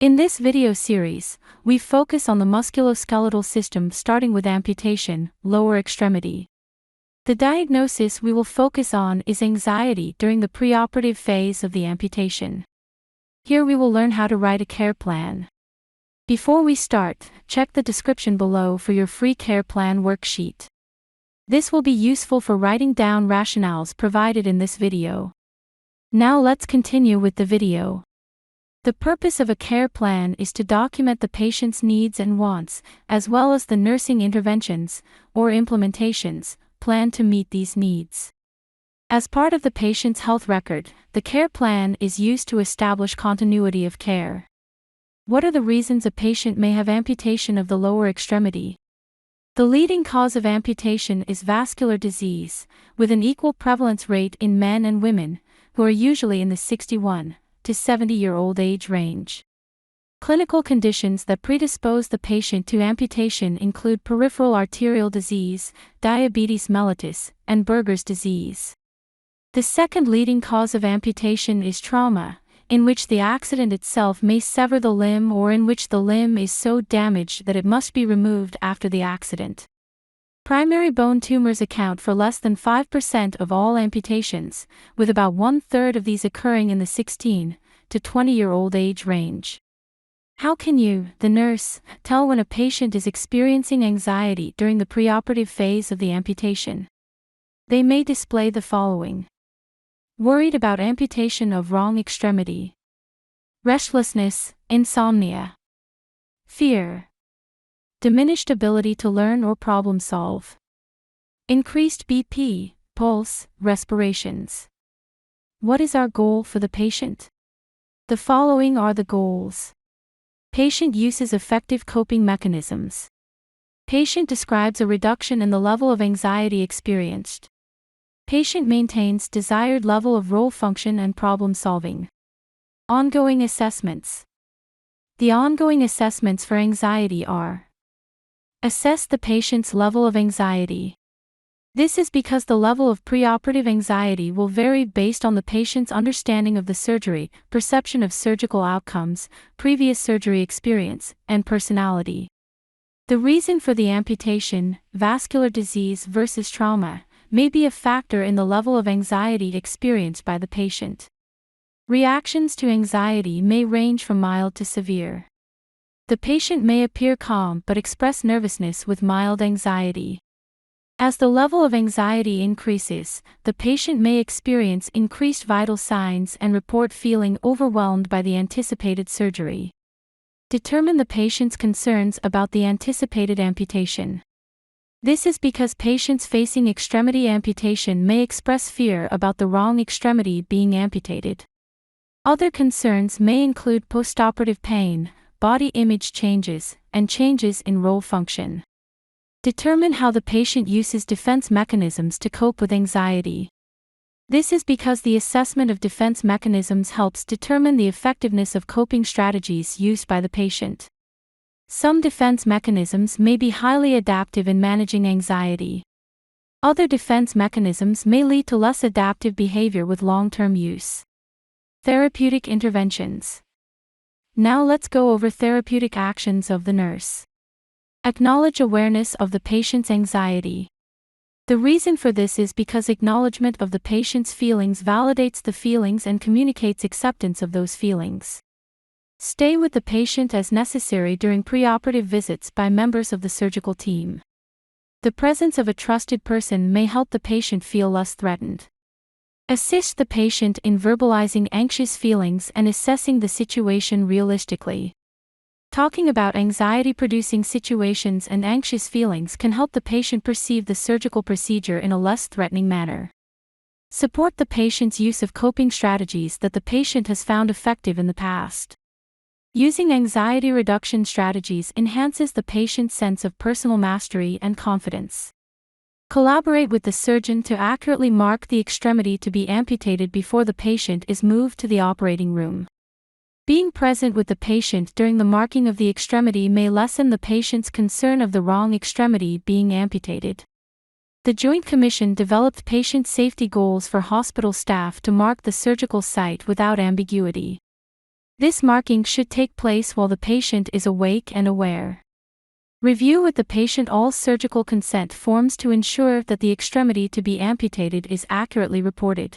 In this video series, we focus on the musculoskeletal system starting with amputation, lower extremity. The diagnosis we will focus on is anxiety during the preoperative phase of the amputation. Here we will learn how to write a care plan. Before we start, check the description below for your free care plan worksheet. This will be useful for writing down rationales provided in this video. Now let's continue with the video. The purpose of a care plan is to document the patient's needs and wants, as well as the nursing interventions, or implementations, planned to meet these needs. As part of the patient's health record, the care plan is used to establish continuity of care. What are the reasons a patient may have amputation of the lower extremity? The leading cause of amputation is vascular disease, with an equal prevalence rate in men and women, who are usually in the 61 to 70-year-old age range. Clinical conditions that predispose the patient to amputation include peripheral arterial disease, diabetes mellitus, and Buerger's disease. The second leading cause of amputation is trauma, in which the accident itself may sever the limb or in which the limb is so damaged that it must be removed after the accident. Primary bone tumors account for less than 5% of all amputations, with about 1/3 of these occurring in the 16 to 20-year-old age range. How can you, the nurse, tell when a patient is experiencing anxiety during the preoperative phase of the amputation? They may display the following: worried about amputation of wrong extremity, restlessness, insomnia, fear, diminished ability to learn or problem solve, increased BP, pulse, respirations. What is our goal for the patient? The following are the goals. Patient uses effective coping mechanisms. Patient describes a reduction in the level of anxiety experienced. Patient maintains desired level of role function and problem solving. Ongoing assessments. The ongoing assessments for anxiety are: assess the patient's level of anxiety. This is because the level of preoperative anxiety will vary based on the patient's understanding of the surgery, perception of surgical outcomes, previous surgery experience, and personality. The reason for the amputation, vascular disease versus trauma, may be a factor in the level of anxiety experienced by the patient. Reactions to anxiety may range from mild to severe. The patient may appear calm but express nervousness with mild anxiety. As the level of anxiety increases, the patient may experience increased vital signs and report feeling overwhelmed by the anticipated surgery. Determine the patient's concerns about the anticipated amputation. This is because patients facing extremity amputation may express fear about the wrong extremity being amputated. Other concerns may include postoperative pain, body image changes, and changes in role function. Determine how the patient uses defense mechanisms to cope with anxiety. This is because the assessment of defense mechanisms helps determine the effectiveness of coping strategies used by the patient. Some defense mechanisms may be highly adaptive in managing anxiety. Other defense mechanisms may lead to less adaptive behavior with long-term use. Therapeutic interventions. Now let's go over therapeutic actions of the nurse. Acknowledge awareness of the patient's anxiety. The reason for this is because acknowledgement of the patient's feelings validates the feelings and communicates acceptance of those feelings. Stay with the patient as necessary during preoperative visits by members of the surgical team. The presence of a trusted person may help the patient feel less threatened. Assist the patient in verbalizing anxious feelings and assessing the situation realistically. Talking about anxiety-producing situations and anxious feelings can help the patient perceive the surgical procedure in a less threatening manner. Support the patient's use of coping strategies that the patient has found effective in the past. Using anxiety reduction strategies enhances the patient's sense of personal mastery and confidence. Collaborate with the surgeon to accurately mark the extremity to be amputated before the patient is moved to the operating room. Being present with the patient during the marking of the extremity may lessen the patient's concern of the wrong extremity being amputated. The Joint Commission developed patient safety goals for hospital staff to mark the surgical site without ambiguity. This marking should take place while the patient is awake and aware. Review with the patient all surgical consent forms to ensure that the extremity to be amputated is accurately reported.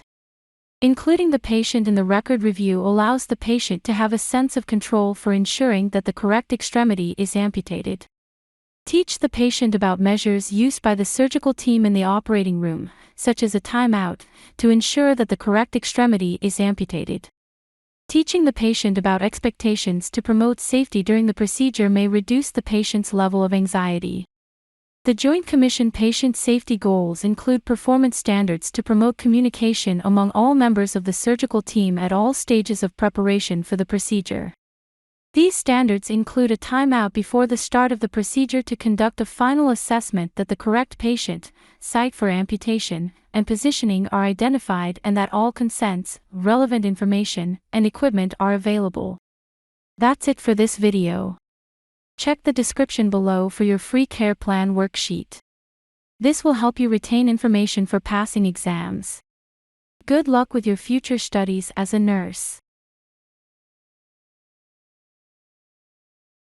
Including the patient in the record review allows the patient to have a sense of control for ensuring that the correct extremity is amputated. Teach the patient about measures used by the surgical team in the operating room, such as a timeout, to ensure that the correct extremity is amputated. Teaching the patient about expectations to promote safety during the procedure may reduce the patient's level of anxiety. The Joint Commission patient safety goals include performance standards to promote communication among all members of the surgical team at all stages of preparation for the procedure. These standards include a timeout before the start of the procedure to conduct a final assessment that the correct patient, site for amputation, and positioning are identified and that all consents, relevant information, and equipment are available. That's it for this video. Check the description below for your free care plan worksheet. This will help you retain information for passing exams. Good luck with your future studies as a nurse.